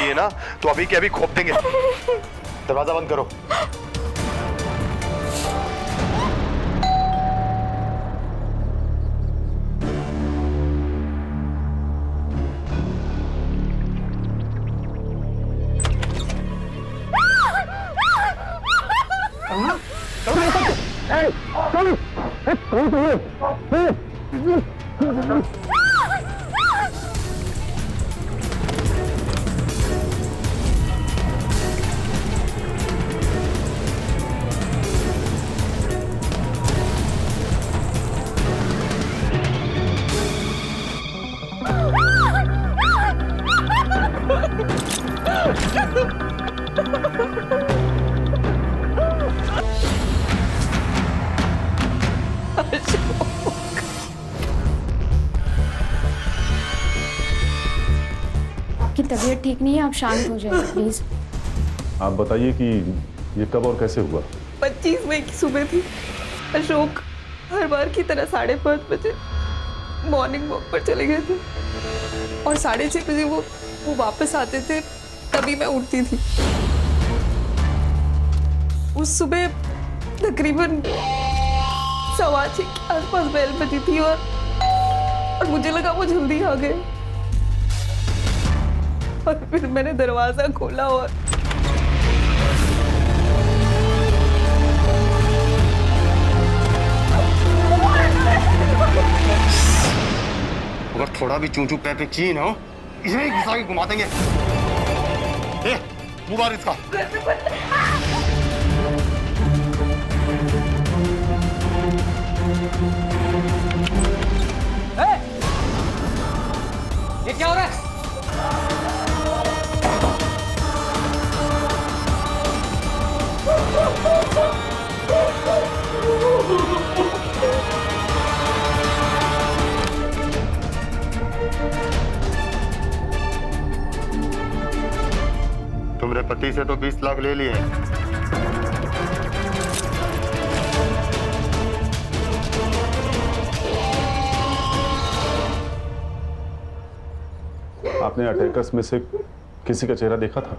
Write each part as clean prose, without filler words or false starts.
है ना तो अभी के अभी खोप देंगे। दरवाजा बंद करो। आपकी तबीयत ठीक नहीं है, आप शांत हो जाइए प्लीज। आप बताइए कि ये कब और कैसे हुआ? 25 मई की सुबह थी। अशोक हर बार की तरह 5:30 बजे मॉर्निंग वॉक पर चले गए थे और 6:30 बजे वो वापस आते थे, तभी मैं उठती थी। उस सुबह तकरीबन 6:15 के आसपास बेल बजी थी और मुझे लगा वो जल्दी आ गए और फिर मैंने दरवाजा खोला और अगर थोड़ा भी चूचू पे की ना हो, इसे घुसा के घुमा देंगे। मुंह बाहर इसका। ये क्या हो रहा है? तुमरे पति से तो 20 लाख ले लिए। आपने अटैकर्स में से किसी का चेहरा देखा था?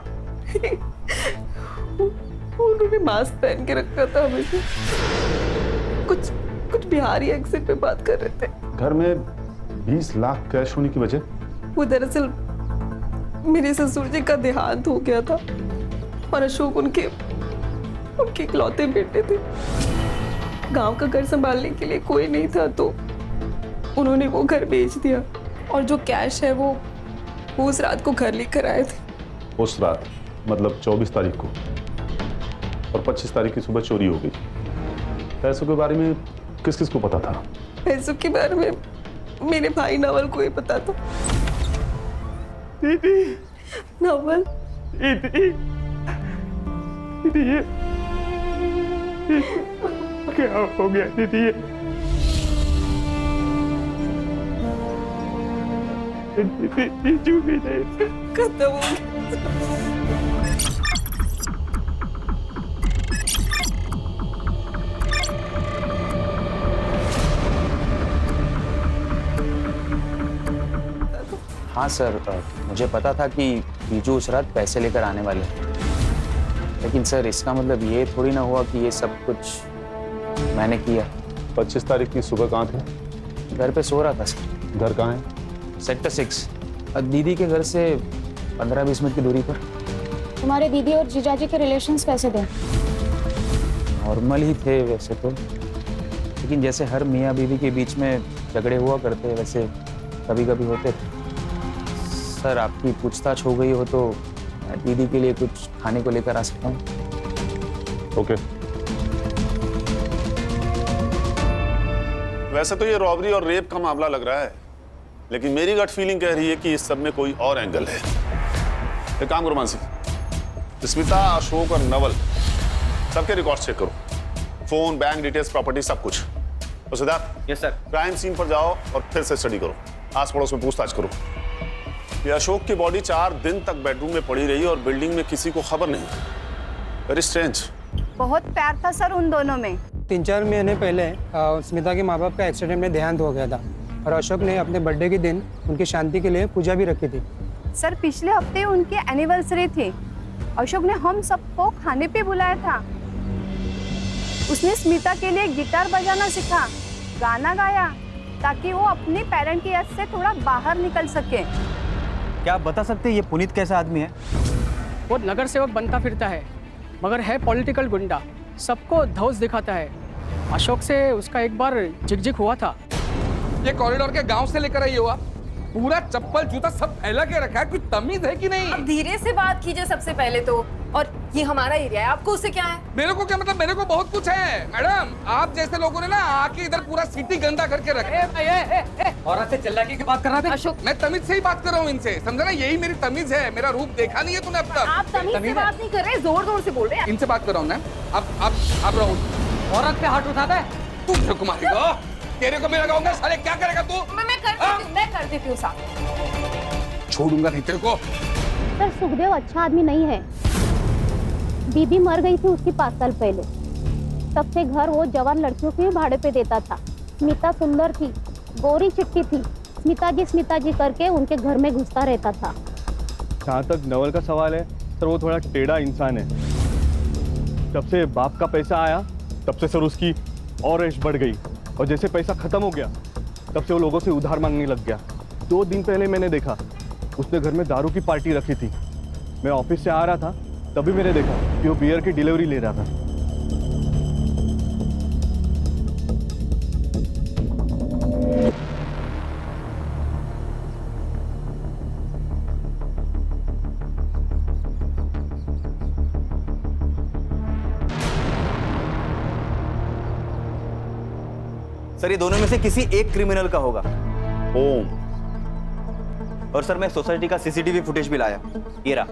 उन्होंने मास्क पहन के रखा था हमेशा। कुछ बिहारी एक्सेंट पे बात कर रहे थे। घर में 20 लाख कैश होने की वजह? वो दरअसल मेरे ससुर जी का देहांत हो गया था और अशोक उनके इकलौते बेटे थे। गांव का घर संभालने के लिए कोई नहीं था तो उन्होंने वो घर बेच दिया और जो कैश है वो उस रात को घर लेकर आए थे। उस रात मतलब 24 तारीख को, और 25 तारीख की सुबह चोरी हो गई। पैसों के बारे में किस किस को पता था? पैसों के बारे में मेरे भाई नवल को ही पता था। दीदी, नवल, दीदी, दीदी ये क्या हो गया दीदी? ये जीजू भी नहीं खत्म हो गया। हाँ सर, मुझे पता था कि बीजू उस रात पैसे लेकर आने वाले हैं, लेकिन सर इसका मतलब ये थोड़ी ना हुआ कि ये सब कुछ मैंने किया। 25 तारीख की सुबह कहाँ थे? घर पे सो रहा था सर। घर कहाँ है? सेक्टर 6, दीदी के घर से 15-20 मिनट की दूरी पर। तुम्हारे दीदी और जीजाजी के रिलेशंस कैसे थे? नॉर्मल ही थे वैसे तो, लेकिन जैसे हर मियाँ बीवी के बीच में झगड़े हुआ करते वैसे कभी कभी होते थे। सर आपकी पूछताछ हो गई हो तो मैं दीदी के लिए कुछ खाने को लेकर आ सकता हूँ? ओके। वैसे तो ये रॉबरी और रेप का मामला लग रहा है, लेकिन मेरी गट फीलिंग कह रही है कि इस सब में कोई और एंगल है। एक काम करो मानसी, स्मिता, अशोक और नवल सबके रिकॉर्ड चेक करो, फोन, बैंक डिटेल्स, प्रॉपर्टी, सब कुछ। तो Siddharth, yes sir. Crime scene पर जाओ और फिर से स्टडी करो, आस पड़ोस में पूछताछ करो। ये अशोक की बॉडी 4 दिन तक बेडरूम में पड़ी रही और बिल्डिंग में किसी को खबर नहीं। Very strange. बहुत प्यार था सर उन दोनों में। 3-4 महीने पहले स्मिता के माँ बाप का एक्सीडेंट में देहांत हो गया था और अशोक ने अपने बर्थडे के दिन उनकी शांति के लिए पूजा भी रखी थी। सर पिछले हफ्ते उनकी एनिवर्सरी थी। अशोक ने हम सबको खाने पे बुलाया था। उसने स्मिता के लिए गिटार बजाना सीखा, गाना गाया, ताकि वो अपने पेरेंट की याद से थोड़ा बाहर निकल सके। क्या आप बता सकते हैं ये पुनीत कैसा आदमी है? वो नगर सेवक बनता फिरता है, मगर है पॉलिटिकल गुंडा, सबको धौस दिखाता है। अशोक से उसका एक बार झिकझिक हुआ था। ये कॉरिडोर के गांव से लेकर आई हो आप? पूरा चप्पल जूता सब फैला के रखा है, कुछ तमीज है कि नहीं? अब धीरे से बात कीजिए सबसे पहले तो। और ये हमारा एरिया है, आपको उससे क्या है? मेरे को क्या मतलब? मेरे को बहुत कुछ है मैडम। आप जैसे लोगों ने ना आके इधर पूरा सिटी गंदा करके रखा। औरत से चिल्लाके की बात कर रहा था अशोक। मैं तमीज से ही बात कर रहा हूँ इनसे, समझा ना? यही मेरी तमीज है। मेरा रूप देखा नहीं है तूने अब तक? आप तमीज से बात नहीं कर रहे, जोर जोर से बोल रहे हैं। इनसे बात कर रहा हूँ ना। अब रहो। औरत पे हाथ उठाता है तू मेरे को मारेगा? तेरे को भी लगाऊंगा साले। क्या करेगा तू? मैं कर देती हूँ साहब। छोड़ूंगा नहीं तेरे को। सर सुखदेव अच्छा आदमी नहीं है। बीबी मर गई थी उसकी 5 साल पहले। तब से घर वो जवान लड़कियों के भाड़े पे देता था। स्मिता सुंदर थी, गोरी चिट्टी थी। स्मिता जी करके उनके घर में घुसता रहता था। जहाँ तक नवल का सवाल है सर, वो थोड़ा टेढ़ा इंसान है। जब से बाप का पैसा आया तब से सर उसकी और ऐश बढ़ गई, और जैसे पैसा खत्म हो गया तब से वो लोगों से उधार मांगने लग गया। 2 दिन पहले मैंने देखा उसने घर में दारू की पार्टी रखी थी। मैं ऑफिस से आ रहा था तभी मैंने देखा कि वो बियर की डिलीवरी ले रहा था। सर ये दोनों में से किसी एक क्रिमिनल का होगा। ओम। और सर मैं सोसाइटी का सीसीटीवी फुटेज भी लाया, ये रहा।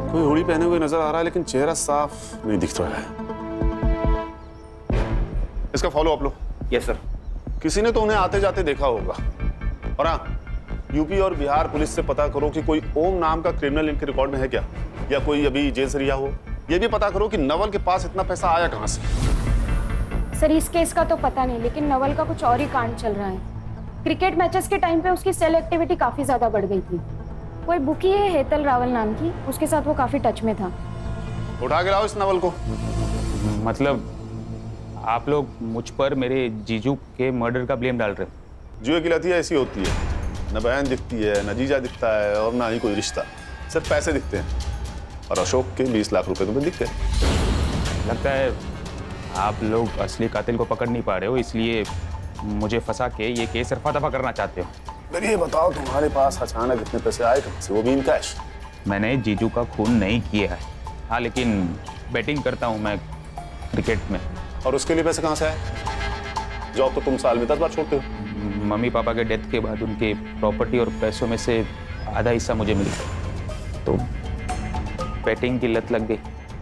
कोई हुडी पहने हुए नजर आ रहा है लेकिन चेहरा साफ नहीं दिख रहा है। इसका फॉलो अप लो। Yes sir. किसी ने तो उन्हें आते जाते देखा होगा। और हाँ, यूपी और बिहार पुलिस से पता करो कि कोई ओम नाम का क्रिमिनल इनके रिकॉर्ड में है क्या, या कोई अभी जेल से रिहा हो। ये भी पता करो कि नवल के पास इतना पैसा आया कहां से। सर इस केस का तो पता नहीं, लेकिन नवल का कुछ और ही कांड चल रहा है। क्रिकेट मैचेस के टाइम पे उसकी सेल एक्टिविटी काफी ज्यादा बढ़ गई थी। कोई बुकी है हेतल रावल नाम की, उसके साथ वो काफी टच में था। उठा के लाओ इस नवल को। मतलब आप लोग मुझ पर मेरे जीजू के मर्डर का ब्लेम डाल रहे हैं? जुए की लती ऐसी होती है, न बहन दिखती है, न जीजा दिखता है, और ना ही कोई रिश्ता, सिर्फ पैसे दिखते हैं। और अशोक के 20 लाख रुपए तुम्हें दिख गए। लगता है आप लोग असली कातिल को पकड़ नहीं पा रहे हो, इसलिए मुझे फंसा के ये केस रफा दफा करना चाहते हो। मेरे ये बताओ, तुम्हारे पास अचानक इतने पैसे आए कहां से, वो भी इन कैश? मैंने जीजू का खून नहीं किया है, हाँ, लेकिन बैटिंग करता हूँ मैं क्रिकेट में। और उसके लिए पैसे कहाँ से आए? जॉब तो तुम साल में 10 बार छोड़ते हो। मम्मी पापा के डेथ के बाद उनके प्रॉपर्टी और पैसों में से आधा हिस्सा मुझे मिल गया, तो बैटिंग की लत लग गई।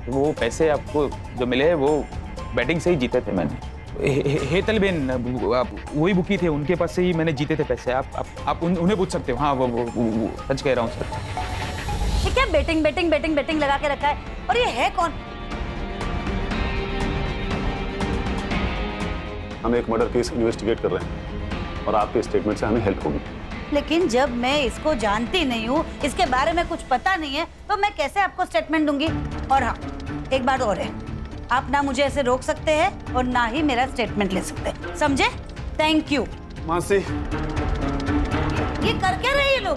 वो पैसे आपको जो मिले हैं वो बैटिंग से ही जीते थे मैंने। हेतल बेन वही बुकी थे, उनके पास से ही मैंने जीते थे पैसे। आप उन्हें पूछ सकते हो। हाँ वो सच कह रहा हूँ सर। ये क्या बैटिंग लगा के रखा है? और ये है कौन? हम एक मर्डर केस इन्वेस्टिगेट कर रहे हैं और आपके स्टेटमेंट से हमें हेल्प होगी। लेकिन जब मैं इसको जानती नहीं हूँ, इसके बारे में कुछ पता नहीं है, तो मैं कैसे आपको स्टेटमेंट दूंगी? और हाँ, एक बात और है, आप ना मुझे ऐसे रोक सकते हैं और ना ही मेरा स्टेटमेंट ले सकते हैं, समझे? Thank you. मानसी, ये कर क्या रहे हैं ये लोग?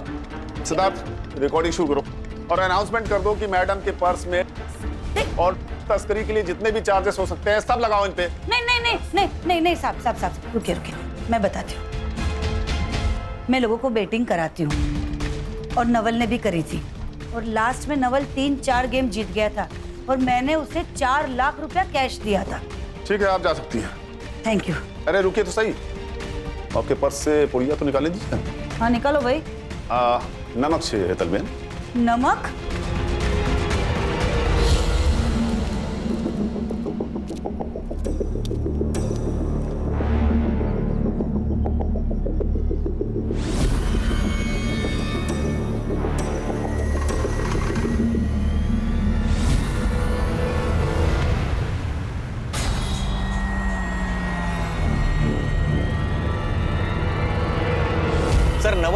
सिद्धार्थ, रिकॉर्डिंग शुरू करो और अनाउंसमेंट कर दो कि मैडम के पर्स में और तस्करी के लिए जितने भी चार्जेस हो सकते हैं सब लगाओ इन पे। नहीं साहब, रुकिए, मैं बताती हूँ। मैं लोगों को बेटिंग कराती हूँ और नवल ने भी करी थी, और लास्ट में नवल 3-4 गेम जीत गया था और मैंने उसे 4 लाख रुपया कैश दिया था। ठीक है, आप जा सकती हैं। Thank you. अरे रुकिए तो सही, आपके पर्स से पुड़िया तो निकाल लीजिए। हाँ निकालो भाई। नमक चाहिए हेतल बेन। नमक?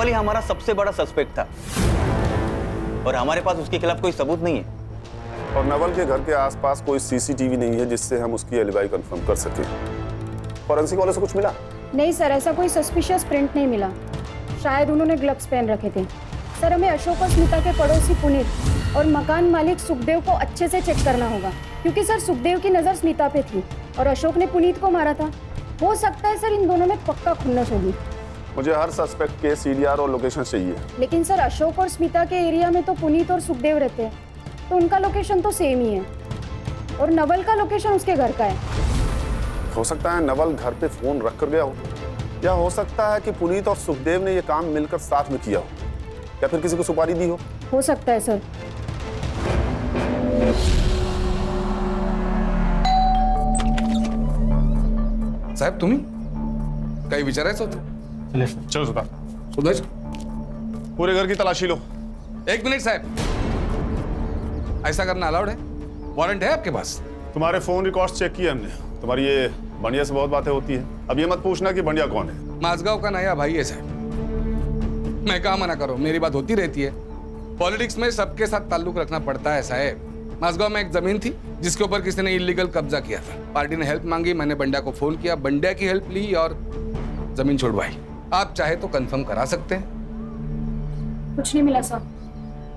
नवल ही हमारा सबसे बड़ा सस्पेक्ट था और हमारे पास उसके खिलाफ कोई सबूत नहीं है। और नवल के घर के आसपास कोई सीसीटीवी नहीं है जिससे हम उसकी एलिबाई कंफर्म कर सके। फॉरेंसिक वाले से कुछ मिला? नहीं सर, ऐसा कोई सस्पिशियस प्रिंट नहीं मिला। शायद उन्होंने ग्लव्स पहन रखे थे। सर, हमें अशोक और स्मिता के पड़ोसी पुनीत और मकान मालिक सुखदेव को अच्छे से चेक करना होगा, क्योंकि सर सुखदेव की नज़र स्मिता पे थी और अशोक ने पुनीत को मारा था। हो सकता है सर इन दोनों में पक्का खुन्नस होगी। मुझे हर सस्पेक्ट के सीडीआर और लोकेशन चाहिए। लेकिन सर अशोक और स्मिता के एरिया में तो पुनीत और सुखदेव रहते हैं, तो उनका लोकेशन तो सेम ही है और नवल का लोकेशन उसके घर का है। हो सकता है नवल घर पे फोन रख कर गया हो, या हो सकता है कि पुनीत और सुखदेव ने ये काम मिलकर साथ में किया हो, या फिर किसी को सुपारी दी हो सकता है सर। साहेब तुम्ही काही विचारायचं होतं? चलो सुधा, सुदेश पूरे घर की तलाशी लो। 1 मिनट साहब, ऐसा करना अलाउड है? वारंट है आपके पास? तुम्हारे फोन रिकॉर्ड्स चेक किए हमने। तुम्हारी ये बंडिया से बहुत बातें होती है। अब ये मत पूछना कि बंडिया कौन है। माझगांव का नया भाई है साहब। मैं कहा मना करो, मेरी बात होती रहती है। पॉलिटिक्स में सबके साथ ताल्लुक रखना पड़ता है साहब। माझगांव में एक जमीन थी जिसके ऊपर किसी ने इलीगल कब्जा किया था। पार्टी ने हेल्प मांगी, मैंने बंडिया को फोन किया, बंडिया की हेल्प ली और जमीन छुड़वाई। आप चाहे तो कंफर्म करा सकते हैं। कुछ नहीं मिला सर।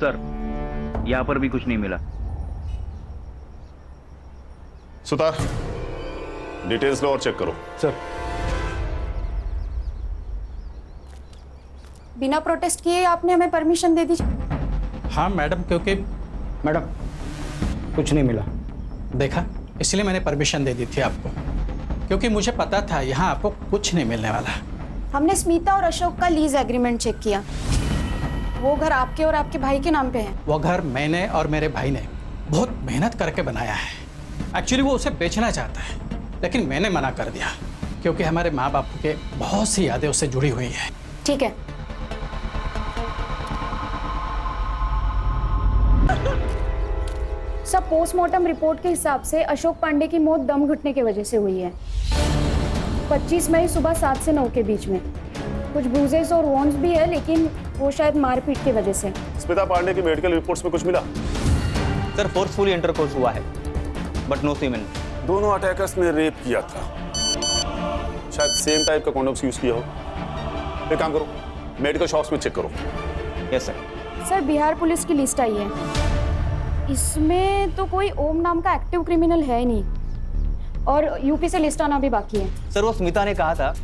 सर, यहाँ पर भी कुछ नहीं मिला। सुतार, डिटेल्स लो और चेक करो। सर, बिना प्रोटेस्ट किए आपने हमें परमिशन दे दी? हाँ मैडम, क्योंकि मैडम कुछ नहीं मिला, देखा, इसलिए मैंने परमिशन दे दी थी आपको, क्योंकि मुझे पता था यहाँ आपको कुछ नहीं मिलने वाला। हमने स्मिता और अशोक का लीज एग्रीमेंट चेक किया। वो घर आपके और आपके भाई के नाम पे है। वो घर मैंने और मेरे भाई ने बहुत मेहनत करके बनाया है। एक्चुअली वो उसे बेचना चाहता है, लेकिन मैंने मना कर दिया, क्योंकि हमारे माँ बाप के बहुत सी यादें उससे जुड़ी हुई हैं। ठीक है। सब पोस्टमार्टम रिपोर्ट के हिसाब से अशोक पांडे की मौत दम घुटने की वजह से हुई है। 25 मई सुबह 7 से 9 के बीच में। कुछ ब्रूजेस और वॉन्स भी है, लेकिन वो शायद मारपीट की वजह से। स्मिता पांडे की मेडिकल रिपोर्ट्स में कुछ मिला? सर, फोर्सफुली इंटरकोर्स हुआ है, बट नो सीमेन। दोनों अटैकर्स ने रेप किया था। शायद सेम टाइप का कॉन्डोम्स यूज किया हो। एक काम करो, मेडिकल शॉप्स में चेक करो। Yes sir. Sir, Bihar police की लिस्ट आई है। इसमें तो कोई ओम नाम का एक्टिव क्रिमिनल है ही नहीं, और यूपी से लिस्ट आना भी बाकी है। सर, वो स्मिता ने कहा था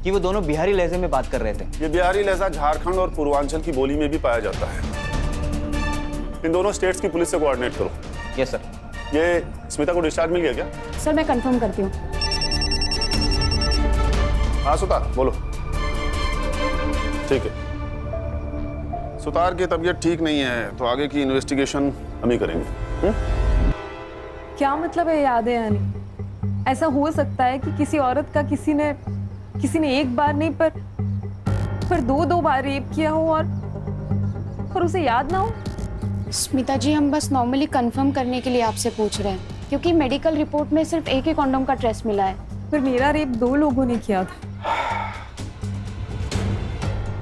कि वो दोनों बिहारी लहजे में बात कर रहे थे। ये बिहारी लहजा झारखंड और पूर्वांचल की बोली में भी पाया जाता है। इन दोनों स्टेट्स की पुलिस से कोऑर्डिनेट करो। Yes sir. ये स्मिता को डिस्चार्ज मिल गया क्या? सर, मैं कंफर्म करती हूँ। हाँ सुतार, बोलो। ठीक है। सुतार की तबीयत ठीक नहीं है, तो आगे की इन्वेस्टिगेशन हम ही करेंगे। क्या मतलब है यादें आनी? ऐसा हो सकता है कि किसी औरत का किसी ने एक बार नहीं पर 2 बार रेप किया हो और उसे याद ना हो? स्मिता जी, हम बस नॉर्मली कंफर्म करने के लिए आपसे पूछ रहे हैं, क्योंकि मेडिकल रिपोर्ट में सिर्फ एक ही कॉन्डोम का ट्रेस मिला है। पर मेरा रेप 2 लोगों ने किया था।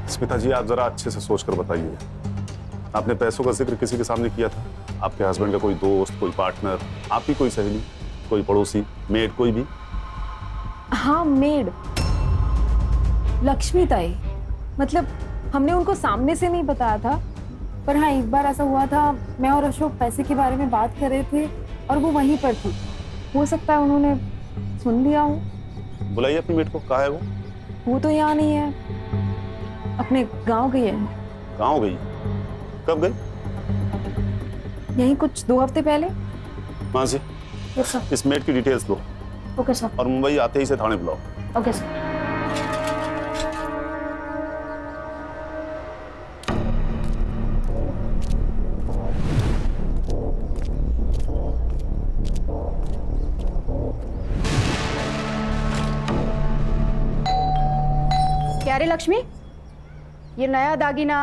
स्मिता जी, आप जरा अच्छे से सोच कर बताइए। आपने पैसों का जिक्र किसी के सामने किया था? आपके हस्बैंड का कोई दोस्त, कोई पार्टनर, आपकी कोई सहेली, कोई पड़ोसी, मेड, कोई भी? हाँ, मेड लक्ष्मी ताई। मतलब हमने उनको सामने से नहीं बताया था, पर हाँ एक बार ऐसा हुआ था, मैं और अशोक पैसे के बारे में बात कर रहे थे और वो वहीं पर थी। हो सकता है उन्होंने सुन लिया हो। बुलाइए अपनी मेड को। कहाँ है वो? वो तो यहाँ नहीं है, अपने गांव गई है। गाँव गई? कब गई? यहीं कुछ 2 हफ्ते पहले। वहाँ से इस मेड की डिटेल्स लो। Okay sir. और मुंबई आते ही से थाने बुलाओ। Okay sir. क्या रे लक्ष्मी, ये नया दागिना,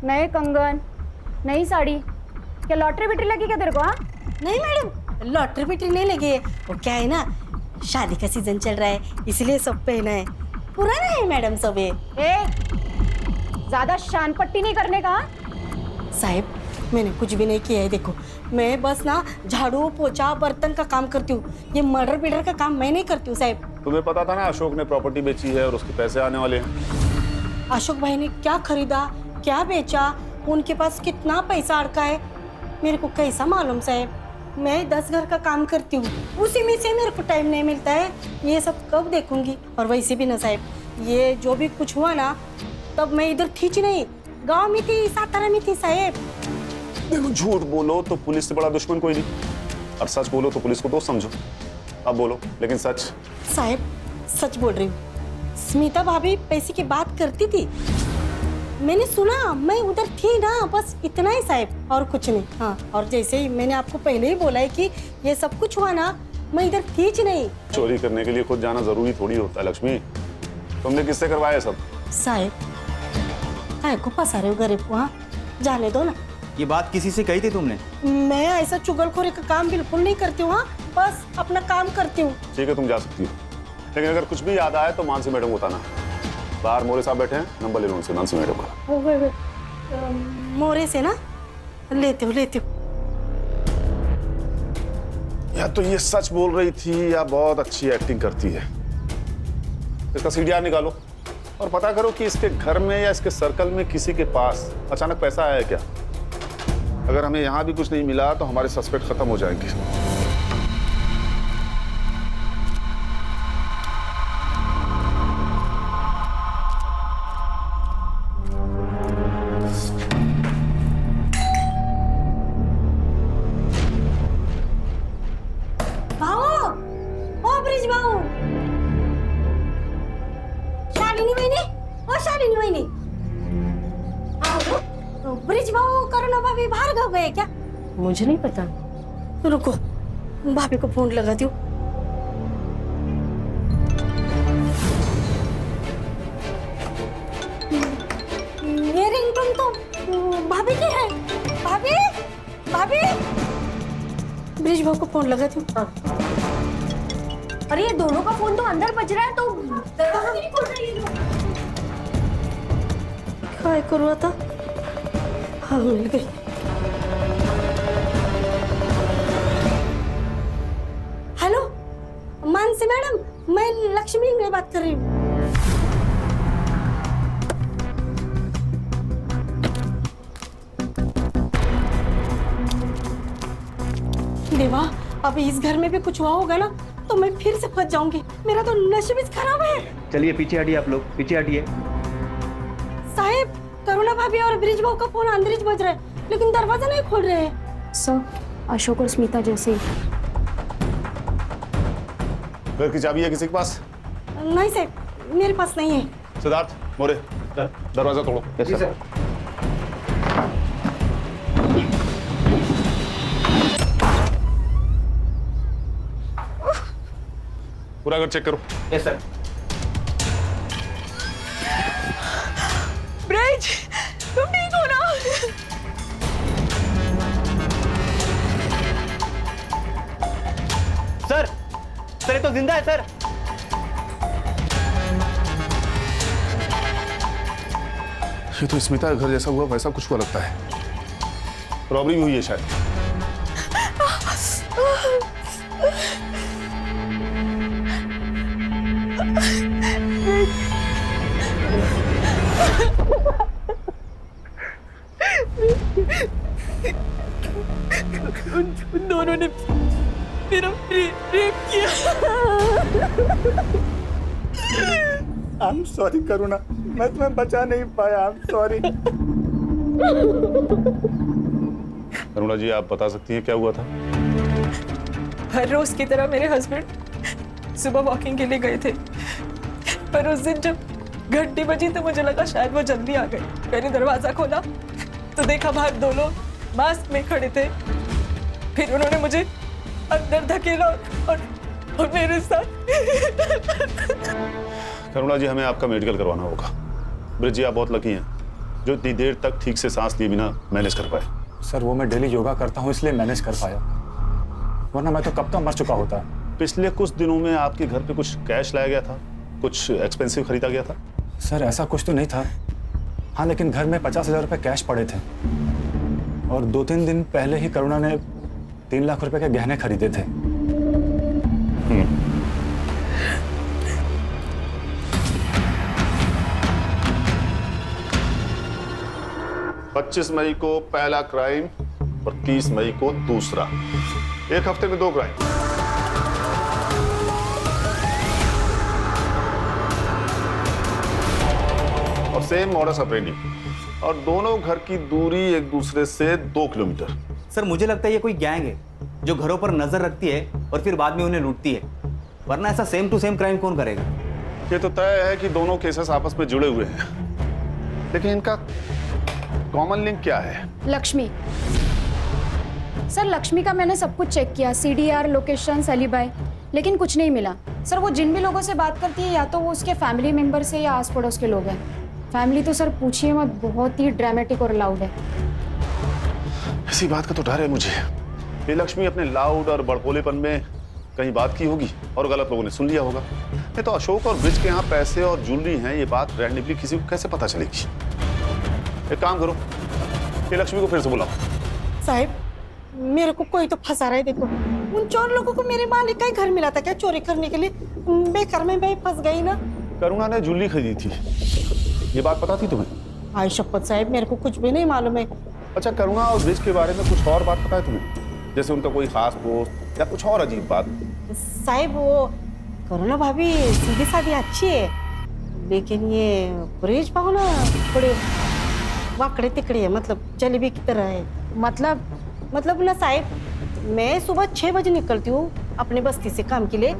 नए कंगन, नई साड़ी, क्या लॉटरी बिटरी लगी क्या तेरे को? हाँ नहीं मैडम, लॉटरी बिटरी नहीं लगी है। वो क्या है ना, शादी का सीजन चल रहा है, इसलिए सब पहना है। पुराना है मैडम सब। ज्यादा शान पट्टी नहीं करने का। साहब मैंने कुछ भी नहीं किया है, देखो मैं बस ना झाड़ू पोछा बर्तन का काम करती हूँ, ये मर्डर बिडर का काम मैं नहीं करती हूँ साहब। तुम्हें पता था ना अशोक ने प्रॉपर्टी बेची है और उसके पैसे आने वाले हैं। अशोक भाई ने क्या खरीदा क्या बेचा, उनके पास कितना पैसा अड़का है, मेरे को कैसा मालूम साहब। मैं 10 घर का काम करती हूँ, उसी में से मेरे को टाइम नहीं मिलता है, ये सब कब देखूंगी। और वैसे भी ना साहब, ये जो भी कुछ हुआ ना तब मैं इधर थी नहीं, गांव में थी, सातारा में थी साहब। देखो झूठ बोलो तो पुलिस से बड़ा दुश्मन कोई नहीं, और सच बोलो तो पुलिस को दोस्त समझो। अब बोलो लेकिन सच। साहब सच बोल रही हूँ, स्मिता भाभी पैसे की बात करती थी, मैंने सुना, मैं उधर थी ना, बस इतना ही साहब, और कुछ नहीं। हाँ, और जैसे ही मैंने आपको पहले ही बोला है कि ये सब कुछ हुआ ना, मैं इधर थी ही नहीं। चोरी करने के लिए खुद जाना जरूरी थोड़ी होता है लक्ष्मी, तुमने किससे करवाया सब? साहब काय को फंसा रहे हो गरीब को, हाँ जाने दो ना। ये बात किसी से कही थी तुमने? मैं ऐसा चुगलखोरी का काम बिल्कुल नहीं करती हूँ, हाँ बस अपना काम करती हूँ। ठीक है तुम जा सकती हो, लेकिन अगर कुछ भी याद आए तो मानसी मैडम को बताना। बाहर मोरे साहब बैठे हैं, नंबर ले लो उनसे, मानसी मैडम का। मोरे से ना लेते हो या तो ये सच बोल रही थी या बहुत अच्छी एक्टिंग करती है। इसका सीडीआर निकालो और पता करो कि इसके घर में या इसके सर्कल में किसी के पास अचानक पैसा आया है क्या। अगर हमें यहाँ भी कुछ नहीं मिला तो हमारे सस्पेक्ट खत्म हो जाएंगे। क्या मुझे नहीं पता, रुको भाभी को फोन लगाती हूँ। ये रिंगटोन तो भाभी की है। भाभी भाभी ब्रिज भाव को फोन लगाती हूँ। अरे ये दोनों का फोन तो अंदर बज रहा है, तो दरवाजा नहीं खोल रही है। क्या करूँ था? हाँ मिल गई। हेलो मानसी मैडम, मैं लक्ष्मी इंगले बात कर रही हूँ। देवा, अब इस घर में भी कुछ हुआ होगा ना तो मैं फिर से फंस जाऊंगी, मेरा तो नशीब खराब है। चलिए पीछे हटिए, आप लोग पीछे हटिए। साहब करुणा भाभी और ब्रिज भाव का फोन अंदर ही बज रहा है, लेकिन दरवाजा नहीं खोल रहे हैं। सर अशोक और स्मिता जैसे। घर की चाबी है किसी के पास? नहीं सर मेरे पास नहीं है। सिद्धार्थ मोरे दरवाजा तोड़ो। जी सर। पूरा घर चेक करो। Yes sir. ब्रिज तुम ठीक हो ना? सर सर ये तो जिंदा है सर। ये तो स्मिता का घर जैसा हुआ वैसा कुछ हुआ लगता है। रॉबरी हुई है शायद। उन दोनों ने मेरा रेप किया। आई एम सॉरी करुणा, मैं तुम्हें बचा नहीं पाया। I am sorry. करुणा जी आप बता सकती हैं क्या हुआ था? हर रोज की तरह मेरे हस्बैंड सुबह वॉकिंग के लिए गए थे, पर उस दिन जब घंटी बजी तो मुझे लगा शायद वो जल्दी आ गए। मैंने दरवाजा खोला तो देखा बाहर दो लोग मास्क में खड़े थे। फिर उन्होंने मुझे अंदर धकेला और मेरे साथ। करुणा जी हमें आपका मेडिकल करवाना होगा। ब्रिज जी आप बहुत लकी हैं जो इतनी देर तक ठीक से सांस लिए बिना मैनेज कर पाए। सर वो मैं डेली योगा करता हूँ इसलिए मैनेज कर पाया, वरना मैं तो कब का मर चुका होता। पिछले कुछ दिनों में आपके घर पे कुछ कैश लाया गया था, कुछ एक्सपेंसिव खरीदा गया था? सर ऐसा कुछ तो नहीं था, हाँ, लेकिन घर में 50,000 रुपये कैश पड़े थे और 2-3 दिन पहले ही करुणा ने 3 लाख रुपए के गहने खरीदे थे। 25 मई को पहला क्राइम और 30 मई को दूसरा। एक हफ्ते में 2 क्राइम। और सेम मॉडस ऑपरेंडी, और दोनों घर की दूरी एक दूसरे से 2 किलोमीटर। सर मुझे लगता है ये कोई गैंग है जो घरों पर नजर रखती है और फिर बाद में उन्हें लूटती है, वरना ऐसा सेम टू सेम क्राइम कौन करेगा? ये तो तय है कि दोनों केसेस आपस में जुड़े हुए हैं, लेकिन इनका कॉमन लिंक क्या है? लक्ष्मी। सर लक्ष्मी का मैंने सब कुछ चेक किया, CDR, लोकेशन, एलिबाई, लेकिन कुछ नहीं मिला। सर वो जिन भी लोगों से बात करती है या तो वो उसके फैमिली मेंबर से या आस पड़ोस के लोग हैं। फैमिली तो सर पूछिए मत, बहुत ही ड्रामेटिक और लाउड है। इसी बात का तो डर है मुझे। ये लक्ष्मी अपने लाउड और बड़पोलेपन में कहीं बात की होगी और गलत लोगों ने सुन लिया होगा। नहीं तो अशोक और ब्रिज के यहाँ पैसे और ज्वेलरी हैं, ये बात रैंडमली किसी को कैसे पता चलेगी? एक काम करो, ये लक्ष्मी को फिर से बुलाओ। साहब मेरे को कोई तो फंसा रहा है। देखो उन 4 लोगों को मेरे मालिक का ही घर मिला था क्या चोरी करने के लिए? बेकार में मैं फंस गई ना। करुणा ने ज्वेलरी खरीदी थी, ये बात पता थी तुम्हें? आई शपथ साहब मेरे को कुछ भी नहीं मालूम है। अच्छा, करुणा और ब्रिज के बारे में कुछ और बात पता है तुम्हें? जैसे उनका कोई खास दोस्त या कुछ और अजीब बात? साहब वो करुणा भाभी सीधी सादी अच्छी है, लेकिन ये ब्रिज पाओ ना थोड़े वाकड़े तिकड़े है, मतलब जलेबी की तरह है। मतलब ना साहब, मैं सुबह 6 बजे निकलती हूँ अपने बस्ती से काम के लिए।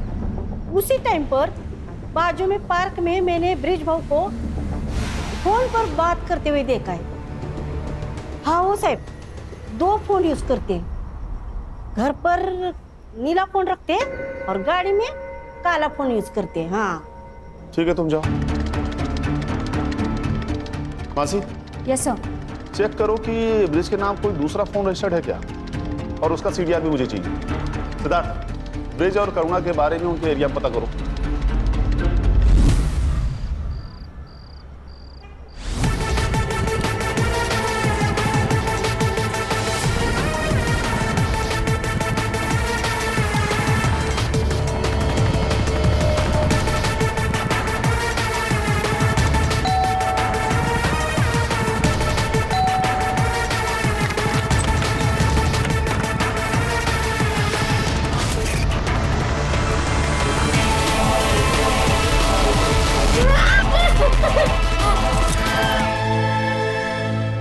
उसी टाइम पर बाजू में पार्क में मैंने ब्रिज भाऊ को फोन पर बात करते हुए देखा है। हाँ वो साहब 2 फोन यूज करते हैं, घर पर नीला फोन रखते हैं और गाड़ी में काला फोन यूज करते हैं। हाँ ठीक है, तुम जाओ। मासी। Yes sir. चेक करो कि ब्रिज के नाम कोई दूसरा फोन रजिस्टर्ड है क्या, और उसका CDR भी मुझे चाहिए। सिद्धार्थ, ब्रिज और करुणा के बारे में उनके एरिया पता करो।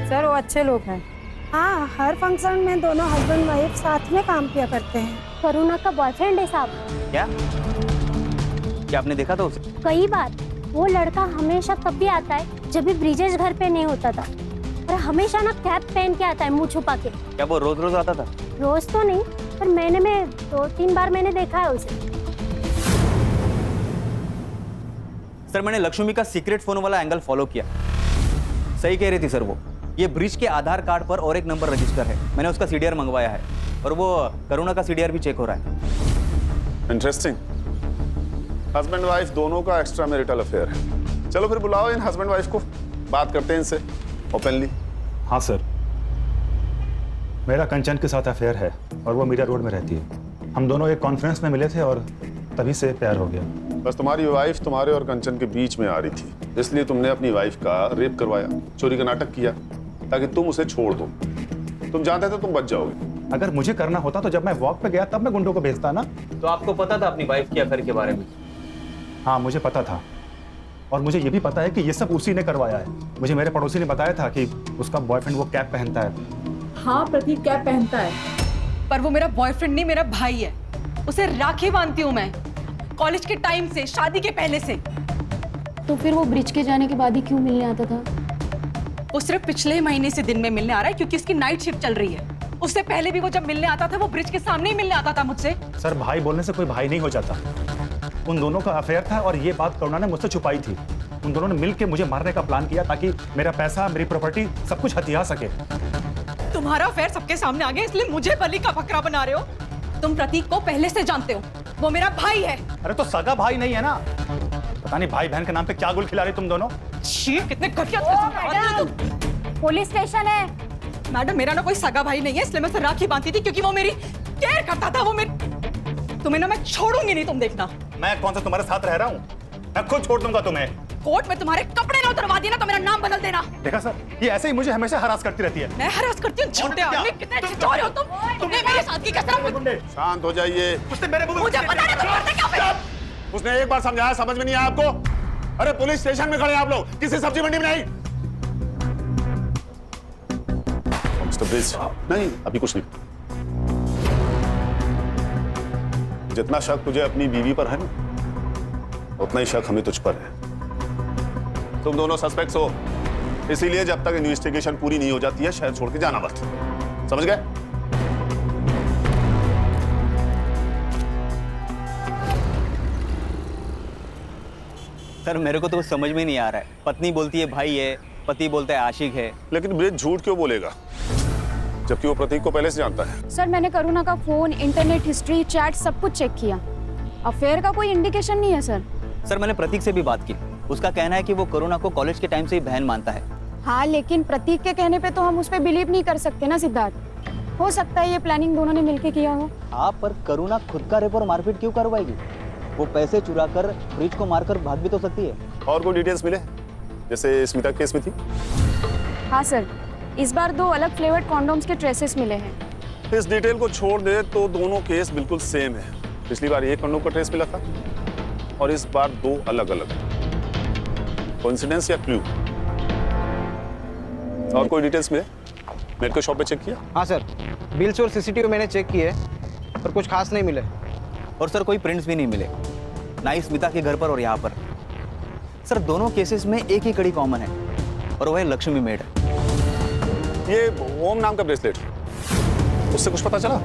सर वो अच्छे लोग हैं। हाँ, हर फंक्शन में दोनों हस्बैंड वाइफ साथ में काम किया करते हैं। करुणा का बॉयफ्रेंड है साहब। क्या आपने देखा था उसे? कई बार। वो लड़का हमेशा तब भी आता है जब भी ब्रिजेश घर पे नहीं होता था, और हमेशा ना कैप पहन के आता है, मुंह छुपा के। क्या वो रोज रोज आता था? रोज तो नहीं, पर महीने में 2-3 बार मैंने देखा है उसे। सर मैंने लक्ष्मी का सीक्रेट फोन वाला एंगल फॉलो किया। सही कह रही थी सर वो। ये ब्रिज के आधार कार्ड पर और एक नंबर रजिस्टर है, मैंने उसका CDR मंगवाया है, और वो करुणा का CDR भी चेक हो रहा है। इंटरेस्टिंग। हस्बैंड वाइफ दोनों का एक्स्ट्रा मैरिटल अफेयर है। चलो फिर बुलाओ इन हस्बैंड वाइफ को, बात करते हैं इनसे ओपनली। हाँ सर, मेरा कंचन के साथ अफेयर है और वो मीरा रोड में रहती है। हम दोनों एक कॉन्फ्रेंस में मिले थे और तभी से प्यार हो गया। बस तुम्हारी वाइफ तुम्हारे और कंचन के बीच में आ रही थी, इसलिए तुमने अपनी वाइफ का रेप करवाया, चोरी का नाटक किया ताकि तुम उसे छोड़ दो। तुम जानते थे तुम बच जाओगे। अगर मुझे करना होता तो जब मैं वॉक पे गया तब मैं गुंडों को भेजता ना। तो आपको पता था अपनी वाइफ की अफेयर के बारे में? हाँ मुझे पता था, और मुझे ये भी पता है कि ये सब उसी ने करवाया है। मुझे मेरे पड़ोसी ने बताया था कि उसका बॉयफ्रेंड वो कैप पहनता है। हाँ प्रतीक कैप पहनता है, पर वो मेरा बॉयफ्रेंड नहीं, मेरा भाई है। उसे राखी बांधती हूँ मैं, कॉलेज के टाइम से, शादी के पहले से। तो फिर वो ब्रिज के जाने के बाद ही क्यों मिलने आता था? वो सिर्फ पिछले महीने से दिन में मिलने आ रहा है क्योंकि उसकी नाइट शिफ्ट चल रही है। उससे पहले भी वो जब मिलने आता था वो ब्रिज के सामने ही मिलने आता था मुझसे। सर भाई बोलने से कोई भाई नहीं हो जाता। उन दोनों का अफेयर था और ये बात करुणा ने मुझसे छुपाई थी। उन दोनों ने मिलकर मुझे मारने का प्लान किया ताकि मेरा पैसा, मेरी प्रॉपर्टी सब कुछ हथिया सके। तुम्हारा अफेयर सबके सामने आ गया इसलिए मुझे बलि का बकरा बना रहे हो। तुम प्रतीक को पहले से जानते हो, वो मेरा भाई है। अरे तो सगा भाई नहीं है ना? पता नहीं भाई बहन के नाम पे क्या गुल खिला रही तुम दोनों। छी, कितने घटिया तुम। पुलिस स्टेशन है। मैडम मेरा ना कोई सगा भाई नहीं है, इसलिए मैं उसे राखी बांधती थी क्योंकि वो मेरी केयर करता था। वो मेरी तुम्हें ना मैं छोड़ूंगी नहीं, तुम देखना। मैं कौन सा तुम्हारे साथ रह रहा हूँ? मैं खुद छोड़ दूंगा तुम्हें। कोर्ट में तुम्हारे कपड़े ना उतरवा दिए ना तो मेरा नाम बदल देना। देखा सर, ये ऐसे ही मुझे हमेशा हरास करती रहती है। मैं हरास करती हूँ? छोटे आदमी, कितने छिछोरे हो तुम। तुमने मेरे साथ की कसरत। शांत हो जाइए। उसने मेरे मुंह में मुझे पता नहीं तुम करते क्या फिर। उसने एक बार समझाया, समझ में नहीं आया आपको? अरे पुलिस स्टेशन में खड़े हैं आप लोग, किसी सब्जी मंडी में नहीं। मिस्टर ब्रिज, नहीं अभी कुछ नहीं। जितना शक तुझे अपनी बीवी पर है ना, उतना ही शक हमें तुझ पर है। तुम दोनों सस्पेक्ट्स हो, इसीलिए जब तक इन्वेस्टिगेशन पूरी नहीं हो जाती है शहर छोड़ के जाना मत। समझ गए? सर मेरे को तो कुछ समझ में नहीं आ रहा है। पत्नी बोलती है भाई है, पति बोलता है आशिक है। लेकिन ब्रिज झूठ क्यों बोलेगा, जबकि वो प्रतीक को पहले से जानता है? सर मैंने करुणा का फोन, इंटरनेट हिस्ट्री, चैट सब कुछ चेक किया। अफेयर का कोई इंडिकेशन नहीं है सर। सर मैंने प्रतीक से भी बात की, उसका कहना है कि वो करुणा को कॉलेज के टाइम से ही बहन मानता है। हाँ लेकिन प्रतीक के कहने पे तो हम उस पर बिलीव नहीं कर सकते ना सिद्धार्थ। हो सकता है ये प्लानिंग दोनों ने मिलके किया हो। हाँ पर करुणा खुद का रेप और मारपीट क्यों करवाएगी? वो पैसे चुरा कर ब्रिज को मारकर भाग भी तो सकती है। और कोई डिटेल्स मिले जैसे स्मिता केस में थी? हाँ सर, इस बार 2 अलग फ्लेवर्ड कॉन्डोम्स के ट्रेसेस मिले हैं। इस डिटेल को छोड़ दे तो दोनों केस बिल्कुल सेम है। पिछली बार एक कंडोम का ट्रेस मिला था और इस बार 2 अलग अलग। कोइंसिडेंस या क्लू? और कोई डिटेल्स मिले? मेडिकल शॉप पे चेक किया? हाँ सर, बिल्स और सीसीटीवी मैंने चेक किए पर कुछ खास नहीं मिले। और सर कोई प्रिंट्स भी नहीं मिले, ना ही स्मिता के घर पर और यहाँ पर। सर दोनों केसेस में एक ही कड़ी कॉमन है और वह है लक्ष्मी मेड। ये ओम नाम का ब्रेसलेट, उससे कुछ पता चला?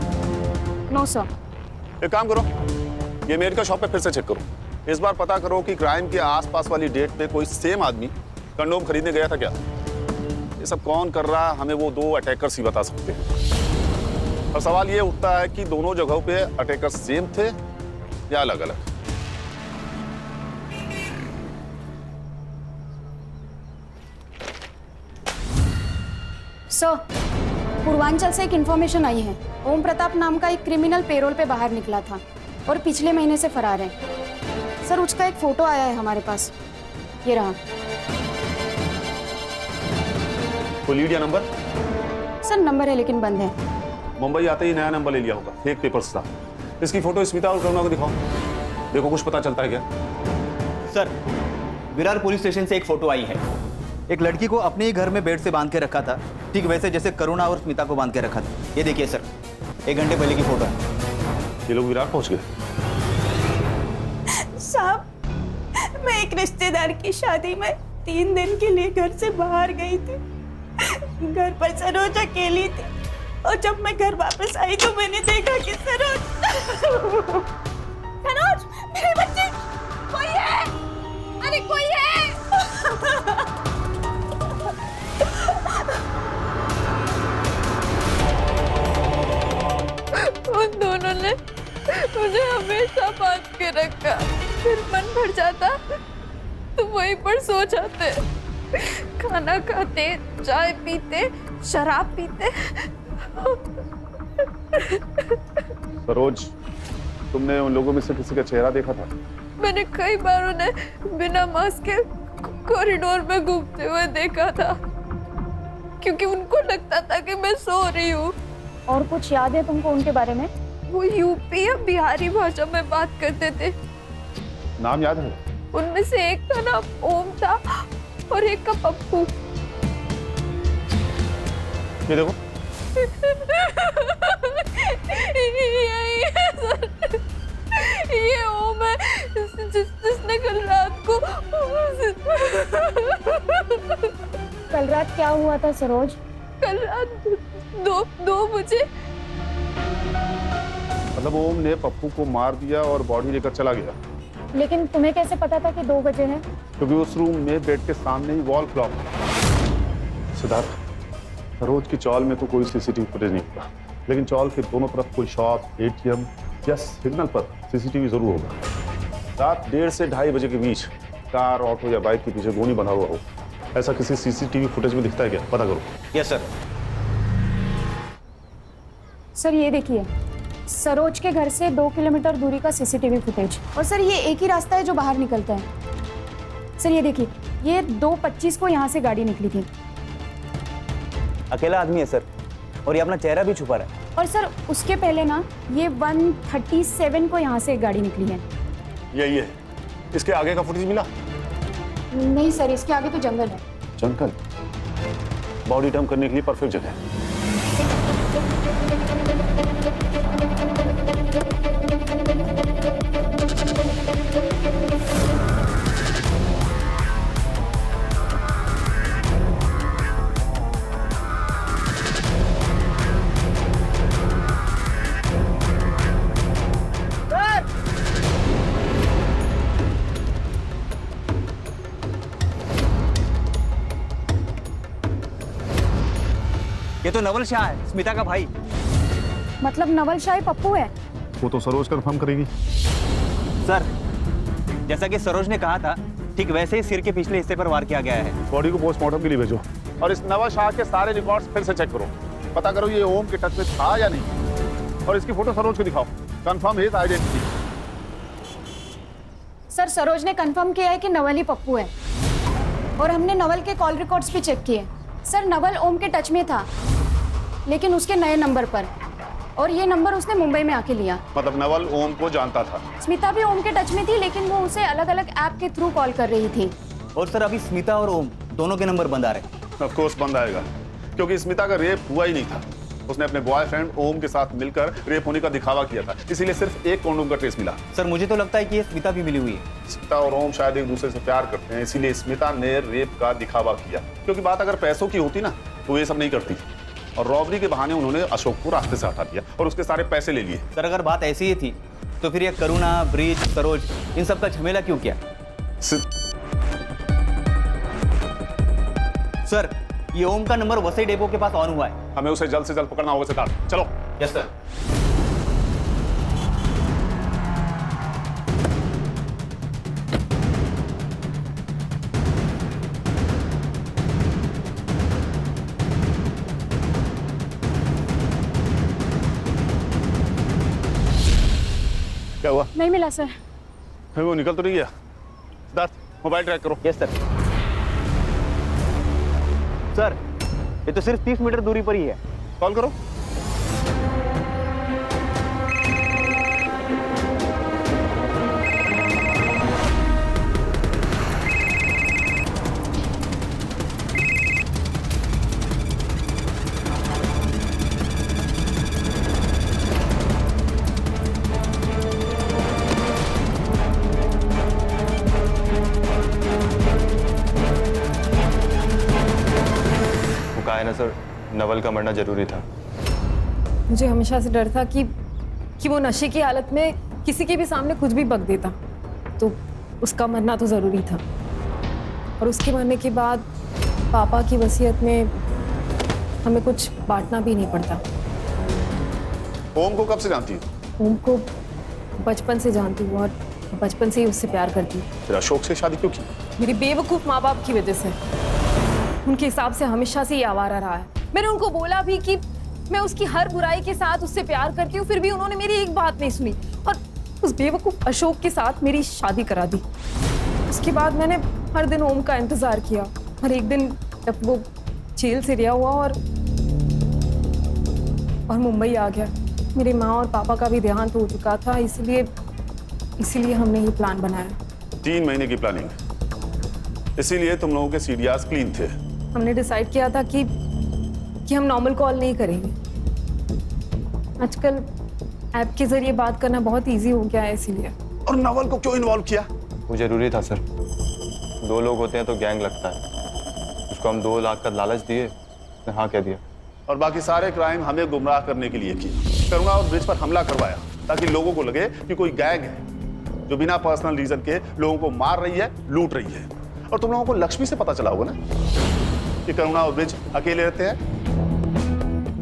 No sir. एक काम करो, ये मेडिकल शॉप पे फिर से चेक करो। इस बार पता करो कि क्राइम के आसपास वाली डेट पे कोई सेम आदमी कंडोम खरीदने गया था क्या? ये सब कौन कर रहा, हमें वो 2 अटैकर्स ही बता सकते हैं। और सवाल ये उठता है कि दोनों जगहों पे अटैकर सेम थे या अलग अलग? सर, पूर्वांचल से एक इन्फॉर्मेशन आई है। ओम प्रताप नाम का एक क्रिमिनल पेरोल पे बाहर निकला था और पिछले महीने से फरार है। सर उसका एक फोटो आया है हमारे पास, ये रहा। कोई लीड या नंबर? सर नंबर है लेकिन बंद है। मुंबई आते ही नया नंबर ले लिया होगा, फेक पेपर्स था। इसकी फोटो स्मिता और करुणा को दिखाओ, देखो कुछ पता चलता है क्या? सर विरार पुलिस स्टेशन से एक फोटो आई है। एक लड़की को अपने ही घर में बेड से बांध के रखा था, ठीक वैसे जैसे करुणा और स्मिता को बांध के रखा था। ये देखिए सर, 1 घंटे पहले की फोटो है। ये लोग विरार पहुंच गए? साहब, मैं एक रिश्तेदार की शादी में 3 दिन के लिए घर से बाहर गई थी। घर पर सरोज अकेली थी और जब मैं घर वापस आई तो मैंने देखा कि सरोज मेरे बच्चे, कोई है, अरे कोई है। उन दोनों ने मुझे हमेशा बांध के रखा। फिर मन भर जाता तो वहीं पर सो जाते, खाना खाते, चाय पीते, शराब पीते। सरोज, तुमने उन लोगों में से किसी का चेहरा देखा था? मैंने कई बार उन्हें बिना मास्क के कॉरिडोर में घूमते हुए देखा था, क्योंकि उनको लगता था कि मैं सो रही हूँ। और कुछ याद है तुमको उनके बारे में? वो यूपी या बिहारी भाषा में बात करते थे। नाम याद है? उनमें से एक का नाम ओम था और एक का पप्पू। ये देखो। ये ओम है जिसने कल रात को। कल रात क्या हुआ था सरोज? कल रात 2 बजे। मतलब ओम ने पप्पू को मार दिया और बॉडी लेकर चला गया। लेकिन तुम्हें कैसे पता था कि 2 बजे है? क्योंकि उस रूम में बेड के सामने ही वॉल क्लॉक। सिद्धार्थ, सरोज की चौल में तो कोई सीसीटीवी फुटेज नहीं होगा, लेकिन चौल के दोनों तरफ कोई शॉप, एटीएम या सिग्नल पर सीसीटीवी जरूर होगा। रात 1:30 से 2:30 बजे के बीच कार, ऑटो या बाइक के पीछे गोनी बना हुआ हो। ऐसा किसी सीसीटीवी फुटेज में दिखता है क्या? पता करो। Yes sir. सर ये देखिए, सरोज के घर से 2 किलोमीटर दूरी का सीसीटीवी फुटेज। और सर ये एक ही रास्ता है जो बाहर निकलता है। सर ये देखिए, ये 2:25 को यहाँ से गाड़ी निकली थी। अकेला आदमी है सर, और ये अपना चेहरा भी छुपा रहा है। और सर उसके पहले ना, ये 1:37 को यहाँ से एक गाड़ी निकली है। यही है। इसके आगे का फुटेज मिला? नहीं सर, इसके आगे तो जंगल है। जंगल? बॉडी डंप करने के लिए परफेक्ट जगह है। ये तो नवल शाह है, स्मिता का भाई। मतलब नवल शाह पप्पू है? वो तो सरोज कंफर्म करेगी। सर, जैसा कि सरोज ने कहा था, ठीक वैसे ही सिर के पिछले हिस्से पर वार किया गया है। बॉडी को पोस्टमार्टम के लिए भेजो। और इस नवा शाह के सारे रिकॉर्ड्स फिर से चेक करो, पता करो ये ओम के टच में था या नहीं। और इसकी फोटो सरोज को दिखाओ, confirm his identity. Sir Saroj ने कंफर्म किया है कि नवल ही पप्पू है। और हमने नवल के कॉल रिकॉर्ड्स भी चेक किए। सर नवल ओम के टच में था, लेकिन उसके नए नंबर पर, और ये नंबर उसने मुंबई में आके लिया। मतलब नवल ओम को जानता था। स्मिता भी ओम के टच में थी, लेकिन वो उसे अलग अलग ऐप के थ्रू कॉल कर रही थी। और सर अभी स्मिता और ओम दोनों के नंबर बंद आ रहे। ऑफ कोर्स बंद आएगा, क्योंकि स्मिता का रेप हुआ ही नहीं था। उसने अपने बॉयफ्रेंड ओम के साथ मिलकर रेप होने का दिखावा किया था, इसीलिए सिर्फ एक कॉन्डोम का ट्रेस मिला। सर मुझे तो लगता है कि ये स्मिता भी मिली हुई है। स्मिता और ओम शायद एक दूसरे से प्यार करते हैं, इसीलिए स्मिता ने रेप का दिखावा किया। क्योंकि बात अगर पैसों की होती ना, तो ये सब नहीं करती। और रॉबरी के बहाने उन्होंने अशोक को रास्ते से हटा दिया और उसके सारे पैसे ले लिए। सर अगर बात ऐसी ही थी, तो फिर ये करुणा, ब्रिज, सरोज, इन सब का झमेला क्यों किया? सर ये ओम का नंबर वसई डेपो के पास ऑन हुआ है। हमें उसे जल्द से जल्द पकड़ना होगा सिद्धार्थ। चलो। Yes sir. क्या हुआ? नहीं मिला सर। वो निकल तो नहीं गया? सिद्धार्थ मोबाइल ट्रैक करो। Yes sir. सर ये तो सिर्फ 30 मीटर दूरी पर ही है। कॉल करो। ना सर, नवल का मरना जरूरी था। मुझे हमेशा से डर था कि वो नशे की हालत में किसी के भी सामने कुछ भी बक देता, तो उसका मरना तो ज़रूरी था। और उसके मरने के बाद पापा की वसीयत में हमें कुछ बांटना भी नहीं पड़ता। ओम को कब से जानती हो? ओम को बचपन से जानती हूँ और बचपन से ही उससे प्यार करती हूँ। फिर अशोक से शादी क्यों की? मेरी बेवकूफ़ माँ बाप की वजह से। उनके हिसाब से हमेशा से ही आवारा रहा है। मैंने उनको बोला भी कि मैं उसकी हर बुराई के साथ उससे प्यार करती हूँ, फिर भी उन्होंने मेरी एक बात नहीं सुनी और उस बेवकूफ़ अशोक के साथ मेरी शादी करा दी। उसके बाद मैंने हर दिन ओम का इंतज़ार किया और एक दिन जब वो जेल से रिहा हुआ और मुंबई आ गया, मेरी माँ और पापा का भी देहांत हो चुका था, इसीलिए हमने ये प्लान बनाया। 3 महीने की प्लानिंग, इसीलिए तुम लोगों के सीडीआरस क्लीन थे। हमने डिसाइड किया था कि हम नॉर्मल कॉल नहीं करेंगे। आजकल ऐप के जरिए बात करना बहुत इजी हो गया है, इसीलिए। और नवल को क्यों इन्वॉल्व किया? वो जरूरी था सर। 2 लोग होते हैं तो गैंग लगता है। उसको हम 2 लाख का लालच दिए, उसने हाँ कह दिया। और बाकी सारे क्राइम हमें गुमराह करने के लिए किए। करुणा और ब्रिज पर हमला करवाया ताकि लोगों को लगे कि कोई गैंग है जो बिना पर्सनल रीजन के लोगों को मार रही है, लूट रही है। और तुम लोगों को लक्ष्मी से पता चला होगा ना कि करुणा और ब्रिज अकेले रहते हैं,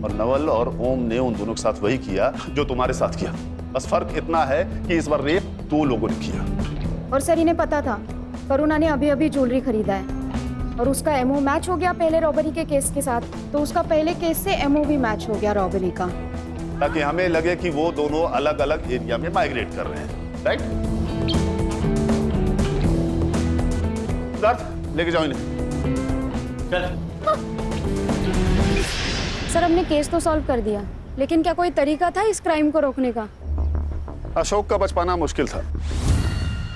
और नवल और ओम ने उन दोनों के साथ वही किया जो तुम्हारे साथ किया। बस फर्क इतना है कि इस बार रेप 2 लोगों ने किया। और सर इन्हें पता था करुणा ने अभी अभी ज्वेलरी खरीदा है और उसका एमओ मैच हो गया पहले रॉबरी के केस के साथ, तो उसका पहले केस से एमओ भी मैच हो गया रॉबरी का, ताकि हमें लगे कि वो दोनों अलग अलग एरिया में माइग्रेट कर रहे हैं, राइट? सिद्धार्थ लेके जाओ इन्हें। सर हमने केस तो सॉल्व कर दिया, लेकिन क्या कोई तरीका था इस क्राइम को रोकने का? अशोक का बच पाना मुश्किल था,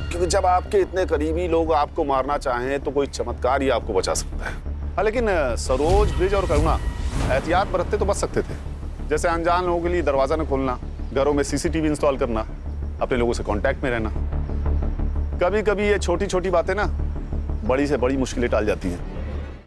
क्योंकि जब आपके इतने करीबी लोग आपको मारना चाहें तो कोई चमत्कार ही आपको बचा सकता है। हाँ, लेकिन सरोज, ब्रिज और करुणा एहतियात बरतते तो बच सकते थे, जैसे अनजान लोगों के लिए दरवाजा न खोलना, घरों में सीसीटीवी इंस्टॉल करना, अपने लोगों से कांटेक्ट में रहना। कभी कभी ये छोटी छोटी बातें ना बड़ी से बड़ी मुश्किलें टाल जाती हैं।